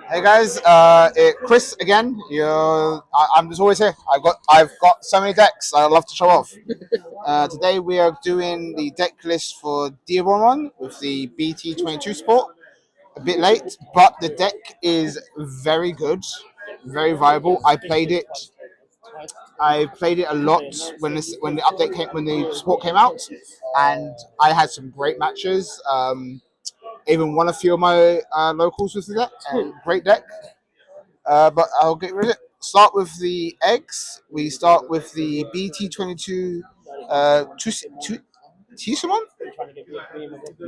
Hey guys, Chris again. I'm just always here. I've got so many decks I love to show off. Today we are doing the deck list for Diaboromon with the BT22 support. A bit late, but the deck is very good, very viable. I played it a lot when the update came, when the support came out, and I had some great matches. Even won a few of my locals with the deck. Great deck. But I'll get rid of it. Start with the eggs. We start with the BT22 Tisumon,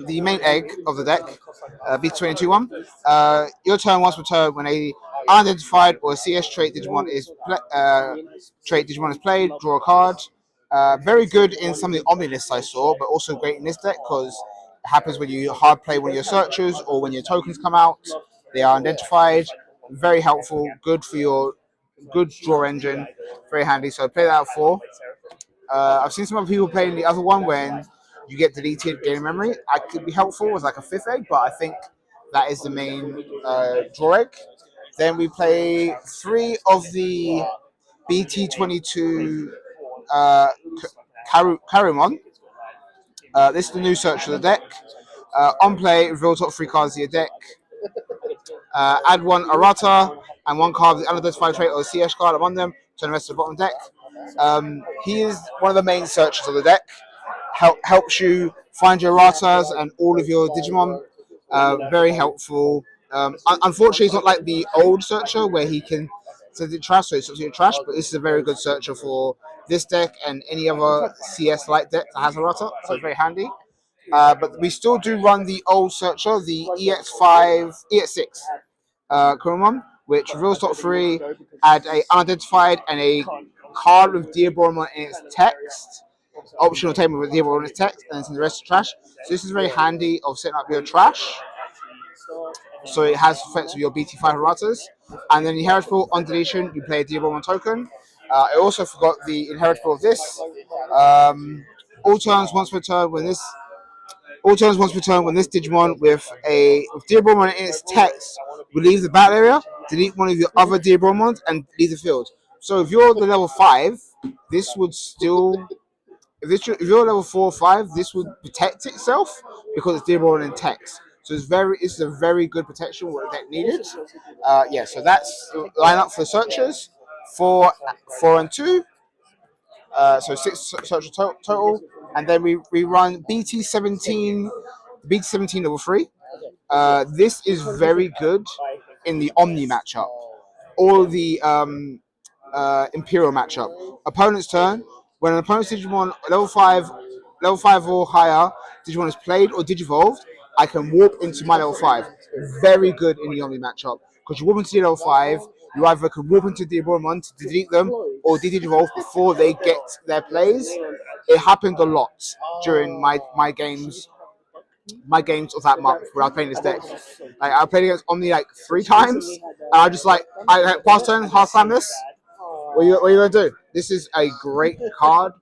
the main egg of the deck, BT22 one. Your turn once per turn when a unidentified or CS trait Digimon is played, draw a card. Very good in some of the Omni lists I saw, but also great in this deck because it happens when you hard play one of your searchers or when your tokens come out. They are identified. Very helpful. Good for your good draw engine. Very handy. So play that out 4. I've seen some other people playing the other one when you get deleted game memory. I could be helpful as like a 5th egg, but I think that is the main draw egg. Then we play 3 of the BT22 Karumon. This is the new search for the deck. On play, reveal top 3 cards of your deck. Add 1 errata and 1 card with the unidentified trait or the CS card among them. Turn the rest to the bottom deck. He is one of the main searchers of the deck. Helps you find your erratas and all of your Digimon. Very helpful. Unfortunately, it's not like the old searcher where he can send it trash, so it's absolutely trash. But this is a very good searcher for this deck and any other CS like deck that has errata. So it's very handy. But we still do run the old searcher, the EX6 Kurumon, which reveals top 3, add a unidentified and a card with Diaboromon in its text. Optional table with Diaboromon in its text, and it's in the rest of trash. So this is very handy of setting up your trash. So it has effects with your BT5 erratas. And then inheritable on deletion, you play a Diaboromon token. I also forgot the inheritable of this. All turns once per turn when this Digimon with Diaboromon in its text will leave the battle area, delete one of your other Diaboromons, and leave the field. So if you're the level 5, this would still. If you're level 4 or 5, this would protect itself because it's Diaboromon in text. So it's a very good protection what the deck needed. So that's the lineup for the searchers. 4 and 2. So 6 searchers total. And then we run BT17 level 3. This is very good in the Omni matchup or the Imperial matchup. Opponent's turn. When an opponent's Digimon level 5 or higher Digimon is played or digivolved, I can warp into my level 5. Very good in the Omni matchup because you warp into level 5. You either can warp into Diaboromon to delete them or digivolve before they get their plays. It happened a lot during my games of that month where I was playing this deck. Like I played against Omni like 3 times, and I just I pass turn, half time this. What are you gonna do? This is a great card.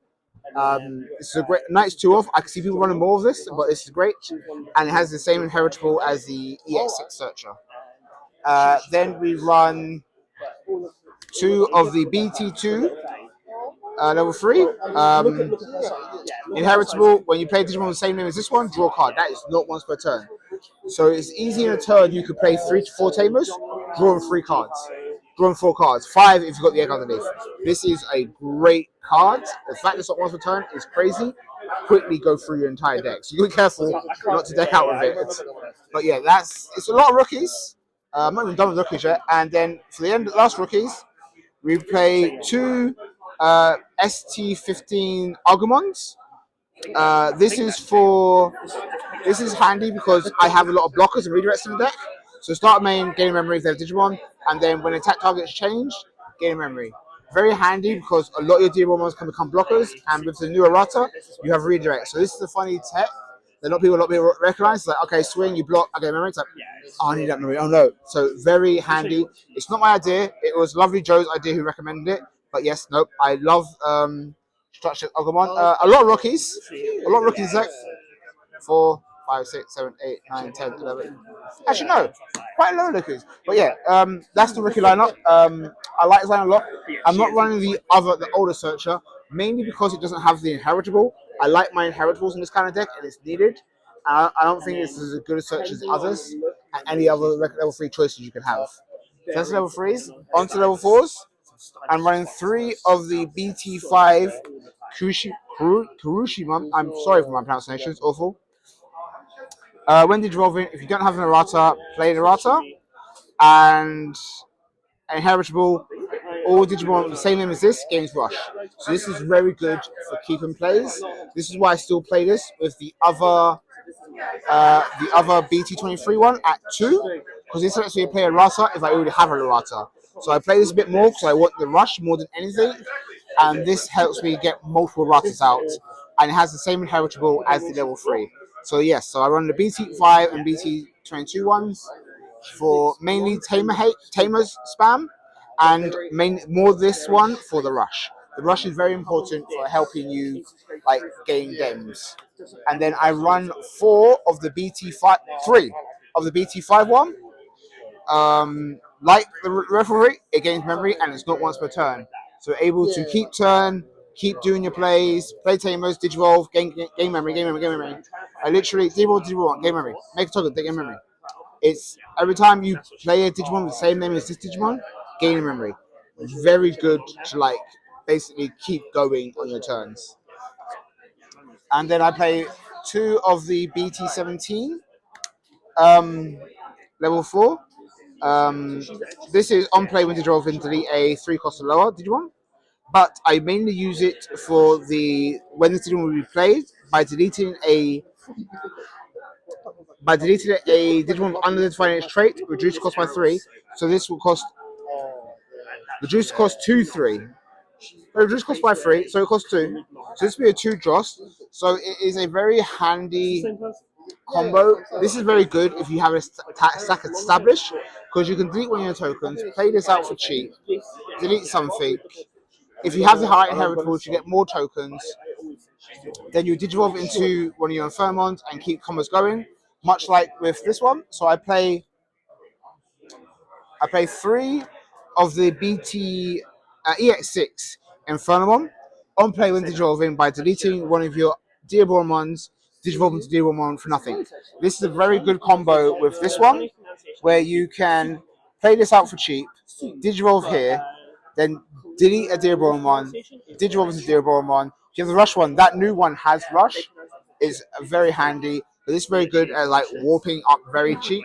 This is a great Knight's 2 off. I can see people running more of this, but this is great, and it has the same inheritable as the EX6 Searcher. Then we run 2 of the BT2 level 3. Inheritable, when you play Digimon with the same name as this one, draw a card. That is not once per turn. So it's easy in a turn, you could play 3 to 4 tamers, drawing 3 cards. Drawing 4 cards. 5 if you've got the egg underneath. This is a great card. The fact it's not once per turn is crazy. Quickly go through your entire deck. So you be careful not to deck out with it. But yeah, it's a lot of rookies. I'm not even done with rookies yet. And then for the last rookies, we play 2 ST15 Agumons. This is handy because I have a lot of blockers and redirects in the deck. So start main, gain memory if they have Digimon, and then when attack targets change, gain memory. Very handy because a lot of your Diaboromons can become blockers, and with the new errata, you have redirect. So this is a funny tech that a lot of people recognize. It's like, okay, swing, you block, I get memory. It's like, oh, I need that memory. Oh no. So very handy. It's not my idea. It was Lovely Joe's idea who recommended it. But yes, nope. I love structured Agumon. A lot of rookies. A lot of rookies, Zach. 4, 5, 6, 7, 8, 9, 10, 11. Actually, no. Quite low rookies. But yeah, that's the rookie lineup. I like this line a lot. I'm not running the older searcher, mainly because it doesn't have the inheritable. I like my inheritables in this kind of deck, and it's needed. I don't think this is as good a search as others, and any other level 3 choices you can have. So that's level 3s. On to level 4s. I'm running 3 of the BT5 Kurushima. I'm sorry for my pronunciation, it's awful. When Digivolving, if you don't have an errata, play the errata. And inheritable, all Digimon the same name as this, Games Rush. So this is very good for keeping plays. This is why I still play this with the other BT23 one at 2, because this lets me play a errata if I already have a errata. So I play this a bit more because I want the rush more than anything, and this helps me get multiple erratas out, and it has the same inheritable as the level 3. So yes, so I run the BT5 and BT22 ones for mainly tamers spam, and more this one for the rush. The rush is very important for helping you like gain games. And then I run 3 of the BT5 one. Like the referee, it gains memory and it's not once per turn. So able to keep turn, keep doing your plays, play tamers, digivolve, gain memory, gain memory, gain memory. I literally digivolve, gain memory, make a token, gain memory. It's every time you play a Digimon with the same name as this Digimon, gain a memory. It's very good to like basically keep going on your turns. And then I play 2 of the BT17 level 4. This is on play when Digimon can delete a 3 cost or lower Digimon, but I mainly use it for the when the Digimon will be played by deleting a Digimon with unidentified its trait, reduce cost by 3. So this will cost reduce cost 2 3. Reduce cost by 3, so it costs 2. So this will be a 2 dross. So it is a very handy combo. This is very good if you have a stack established, because you can delete one of your tokens, play this out for cheap, delete something. If you have the high inheritable, you get more tokens. Then you digivolve into one of your Infermons and keep combos going, much like with this one. So I play 3 of the BT EX6 Infernamon on play when digivolving by deleting one of your Diaboromons, digivolving to Diaboromon for nothing. This is a very good combo with this one, where you can play this out for cheap, digivolve here, then delete a Diaboromon, digivolve into Diaboromon. If you have the rush one, that new one has rush, is very handy. But this is very good at like warping up very cheap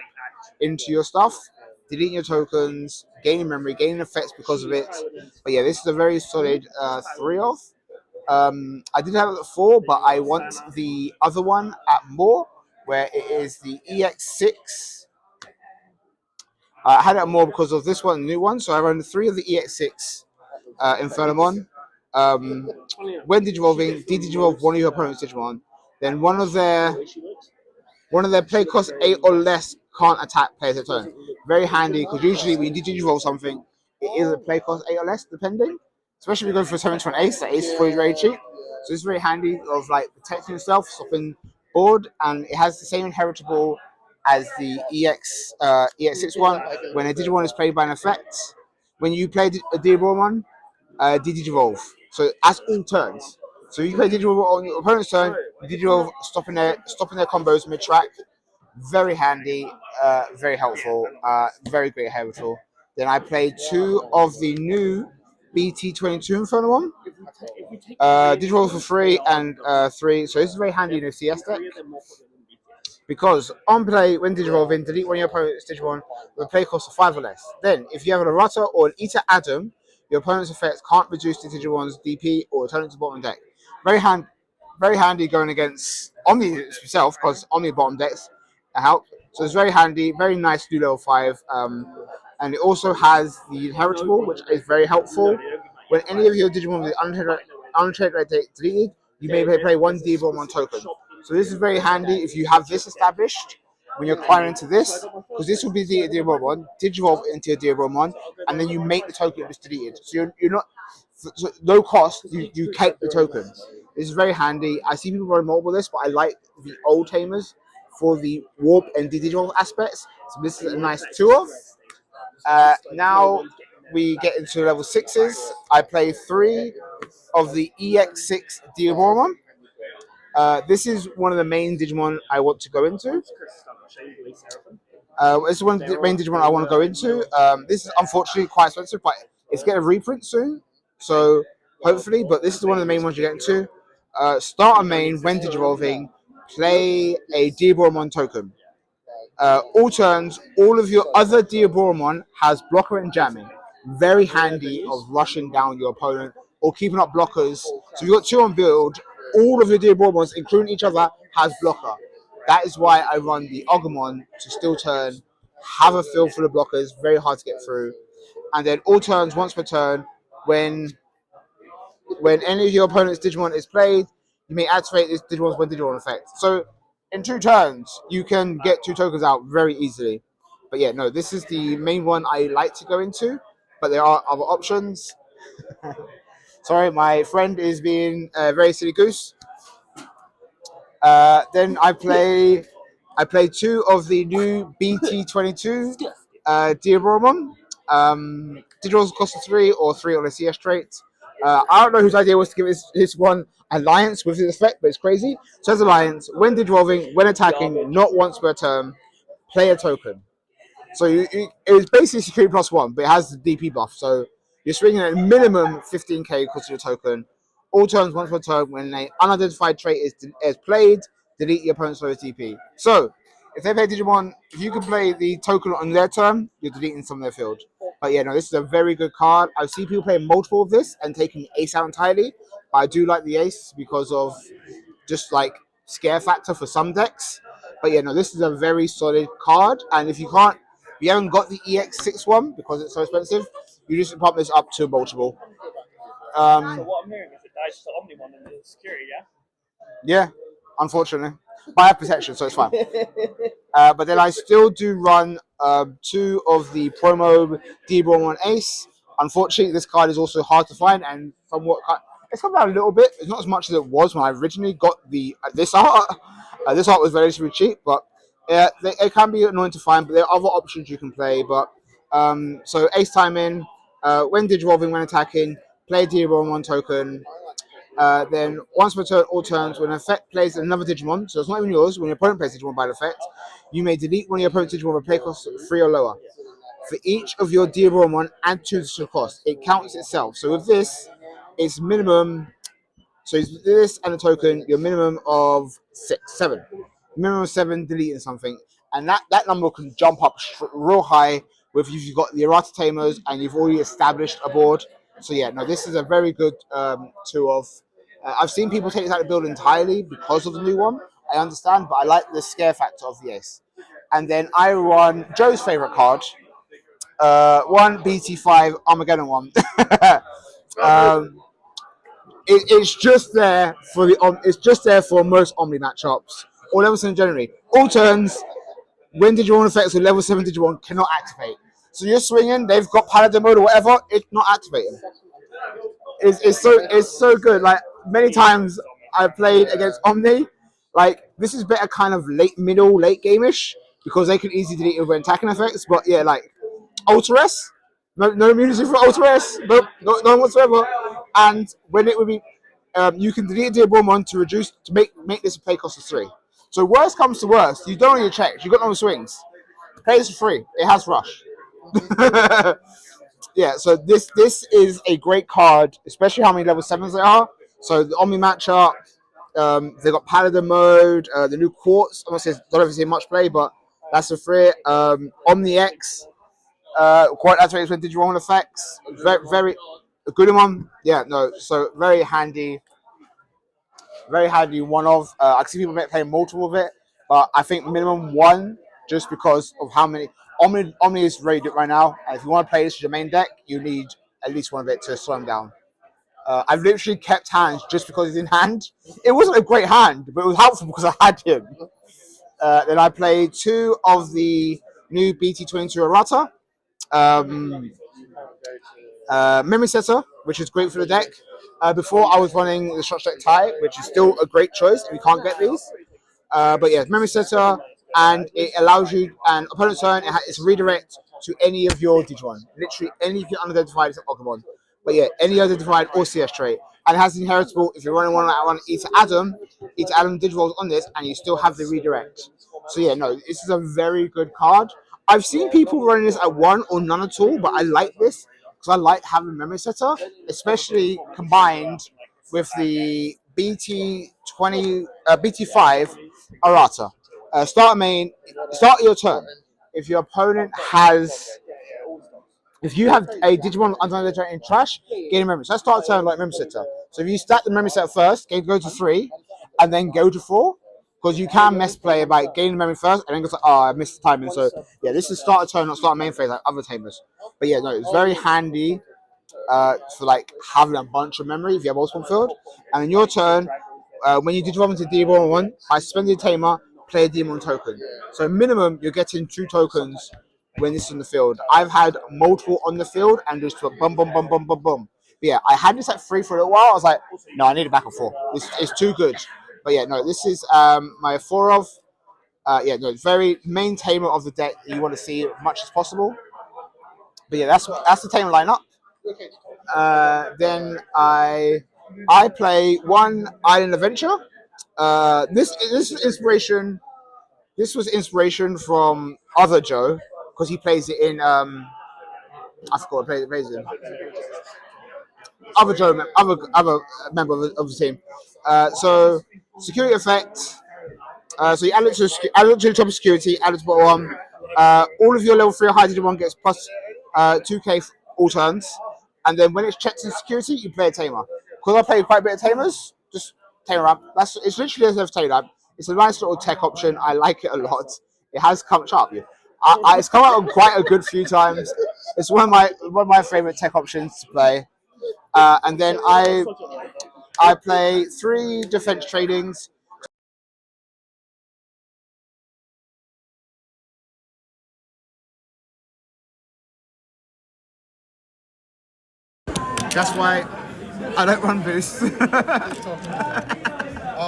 into your stuff, deleting your tokens, gaining memory, gaining effects because of it. But yeah, this is a very solid 3 of. I did have it at 4, but I want the other one at more, where it is the EX6. I had it at more because of this one, the new one. So I run 3 of the EX6 Infernamon. When digivolving, de-digivolve one of your opponent's Digimon. Then one of their play cost 8 or less can't attack players at turn. Very handy, because usually when you digivolve something, it is a play cost 8 or less, depending. Especially if you go for 7 to an ace, the ace is probably very cheap. So it's very handy of like protecting yourself, stopping board, and it has the same inheritable as the EX6 one. When a Digimon is played by an effect, when you play a Diaboromon, Digivolve. So that's all turns. So you play Digivolve on your opponent's turn, Digivolve stopping their combos mid track. Very handy, very helpful, very great helpful. Then I played 2 of the new BT22 Inferno one. Digivolve for 3 and 3. So this is very handy in a CS deck. Because on play, when digivolving, delete one of your opponent's Digimon with a play cost of 5 or less. Then, if you have an errata or an Eta Adam, your opponent's effects can't reduce the Digimon's DP or turn it to bottom deck. Very handy going against Omni himself, because Omni bottom decks help. So it's very handy, very nice to do level 5. And it also has the inheritable, which is very helpful. When any of your Digimon with untradered deleted, you may play 1 Diaboromon token. So this is very handy if you have this established when you're acquiring into this, because this will be the Diaboromon, digivolve into your Diaboromon, and then you make the token that's deleted. So you're not so no cost, you keep the token. This is very handy. I see people running multiple this, but I like the old tamers for the warp and the digital aspects. So this is a nice two of. Now we get into level sixes. I play 3 of the EX6 Diaboromon. This is one of the main Digimon I want to go into. This is one of the main Digimon I want to go into. This is unfortunately quite expensive, but it's getting a reprint soon. So hopefully, but this is one of the main ones you get into. Start a main when Digivolving, play a Diaboromon token. All turns, all of your other Diaboromon has blocker and jamming. Very handy of rushing down your opponent or keeping up blockers. So if you've got 2 on build, all of your Diaboromons, including each other, has blocker. That is why I run the Agumon to still turn, have a field full of blockers, very hard to get through. And then all turns once per turn, when any of your opponent's Digimon is played, you may activate this Digimon's one Digimon effect. So in 2 turns, you can get 2 tokens out very easily. But yeah, no, this is the main one I like to go into, but there are other options. Sorry, my friend is being a very silly goose. Then I play 2 of the new BT22 Diaboromon. Digimon cost 3 or 3 on a CS trait. I don't know whose idea was to give this one alliance with this effect, but it's crazy. So as alliance, when Digivolving, when attacking, not once per turn, play a token. So it's basically security +1, but it has the DP buff. So you're swinging at a minimum 15k equal to the token. All turns once per turn. When an unidentified trait is played, delete your opponent's lowest DP. So if they play Digimon, if you can play the token on their turn, you're deleting some of their field. But yeah, no, this is a very good card. I've seen people play multiple of this and taking ace out entirely. But I do like the ace because of just like scare factor for some decks. But yeah, no, this is a very solid card. And if you haven't got the EX6 one because it's so expensive, you just pump this up to multiple. So what I'm hearing is it dies to Omnimon in the security, yeah? Yeah, unfortunately. But I have protection, so it's fine. But then I still do run 2 of the promo Diaboromon Ace. Unfortunately, this card is also hard to find, and somewhat it's come down a little bit. It's not as much as it was when I originally got this art. This art was relatively cheap, but it can be annoying to find. But there are other options you can play. But so Ace timing, when Digivolving, when attacking, play Diaboromon token. Then once per turn, all turns, when an effect plays another Digimon, so it's not even yours, when your opponent plays Digimon by the effect, you may delete one of your opponent's Digimon with play cost 3 or lower. For each of your Diaboromon, add 2 to the cost. It counts itself. So with this, it's minimum. So it's this and a token, your minimum of 7. Minimum of 7 deleting something. And that number can jump up real high if you've got the errata tamers and you've already established a board. So yeah, no, this is a very good 2 of. I've seen people take this out of the build entirely because of the new one. I understand, but I like the scare factor of the ace. And then I run Joe's favorite card, one BT5 Armageddon one. It's just there for most Omni matchups or level 7 generally. All turns, when Digimon effects with level 7 Digimon cannot activate. So you're swinging, they've got Paladin mode or whatever, it's not activating. It's so good. Like many times I played against Omni, like this is better kind of late game-ish because they can easily delete over attacking effects. But yeah, like Ultra S, no immunity for Ultra S, no whatsoever. And when it would be, you can delete a Diaboromon to make this a play cost of 3. So worst comes to worst, you don't need your checks, you got no swings. Play this for free. It has rush. Yeah, so this is a great card, especially how many level 7s there are. So the Omni matchup, they got Paladin mode, the new Quartz. I'm not saying don't ever see much play, but that's a free. Omni X, quite activates with Digimon effects. Very a good one. Yeah, no, so very handy one of. I can see people playing multiple of it, but I think minimum 1 just because of how many. Omni is very good right now, and if you want to play this as your main deck, you need at least 1 of it to slow him down. I've literally kept hands just because he's in hand. It wasn't a great hand, but it was helpful because I had him. Then I played 2 of the new BT22 Errata. Memory Setter, which is great for the deck. Before I was running the Structure Deck Tie, which is still a great choice if you can't get these. But yeah, Memory Setter, and it allows you, and opponent's turn, it's redirect to any of your Digimon. Literally any of your unidentified Pokemon. But yeah, any other divide or CS trait. And it has inheritable, if you're running one that one, each Adam Digirolls on this, and you still have the redirect. So yeah, no, this is a very good card. I've seen people running this at one or none at all, but I like this because I like having Memory Setter, especially combined with the BT5 Arata. Start your turn. If your opponent has, if you have a Digimon under in trash, gain a memory. So let's start a turn like Memory Setter. So if you stack the Memory Setter first, go to 3, and then go to 4, because you can mess play by gaining memory first, and then go to, oh, I missed the timing. So yeah, this is start a turn, not start a main phase like other tamers. But yeah, no, it's very handy for like having a bunch of memory if you have multiple field. And in your turn, when you Digimon into Diaboromon, I suspend the tamer, play a Demon token. So minimum, you're getting 2 tokens when this is in the field. I've had multiple on the field and just bum bum bum bum bum bum. But yeah, I had this at 3 for a little while. I was like, no, I need it back at 4. It's too good. But yeah, no, this is my 4 of. Yeah, no, very main tamer of the deck that you want to see as much as possible. But yeah, that's the tamer lineup. Then I play one Island Adventure. This is inspiration. This was inspiration from other Joe because he plays it in I forgot what plays in. Other Joe, other member of the team. So security effect. So you add it to the top of security, add it to bottom one. All of your level 3 high Digimon gets plus 2k all turns. And then when it's checked in security, you play a tamer. Because I play quite a bit of tamers, just tamer up. It's literally as if tamer up. It's a nice little tech option. I like it a lot. It has come up. It's come out quite a good few times. It's one of my favorite tech options to play. And then I play 3 defense tradings. That's why I don't run boosts. I'll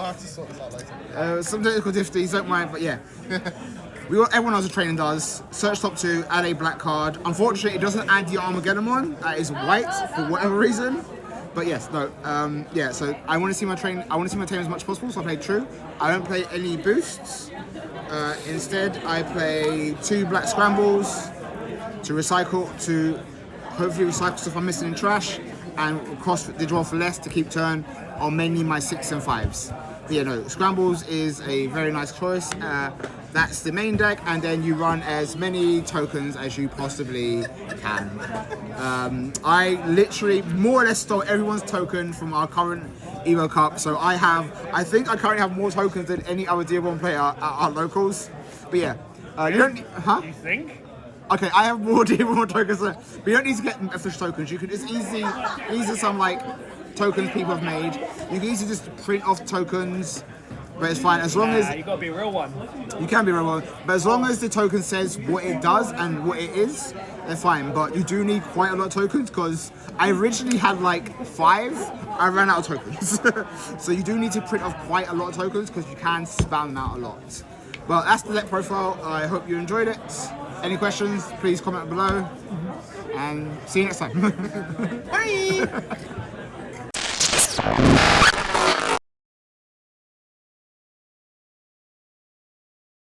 have to sort this out later. Some technical difficulties, don't mind, but yeah. Everyone else a training does. Search top 2, add a black card. Unfortunately, it doesn't add the Armageddon. That is white for whatever reason. But yes, no, yeah. So I want to see my train. I want to see my team as much as possible. So I play true. I don't play any boosts. Instead, I play 2 black scrambles to hopefully recycle stuff I'm missing in trash, and cross Digimon for less to keep turn on mainly my 6 and 5s. But yeah, no, scrambles is a very nice choice. That's the main deck, and then you run as many tokens as you possibly can. I literally more or less stole everyone's token from our current Evo Cup, so I think I currently have more tokens than any other Diabon player at our locals. But yeah, you don't, huh? You think? Okay, I have more Digimon tokens, but you don't need to get official tokens. You can just these are some like tokens people have made. You can easily just print off tokens, but it's fine as long as you gotta be a real one. you can be real one. But as long as the token says what it does and what it is, they're fine. But you do need quite a lot of tokens because I originally had like 5. I ran out of tokens, so you do need to print off quite a lot of tokens because you can spam them out a lot. Well, that's the deck profile. I hope you enjoyed it. Any questions, please comment below. And see you next time. Bye!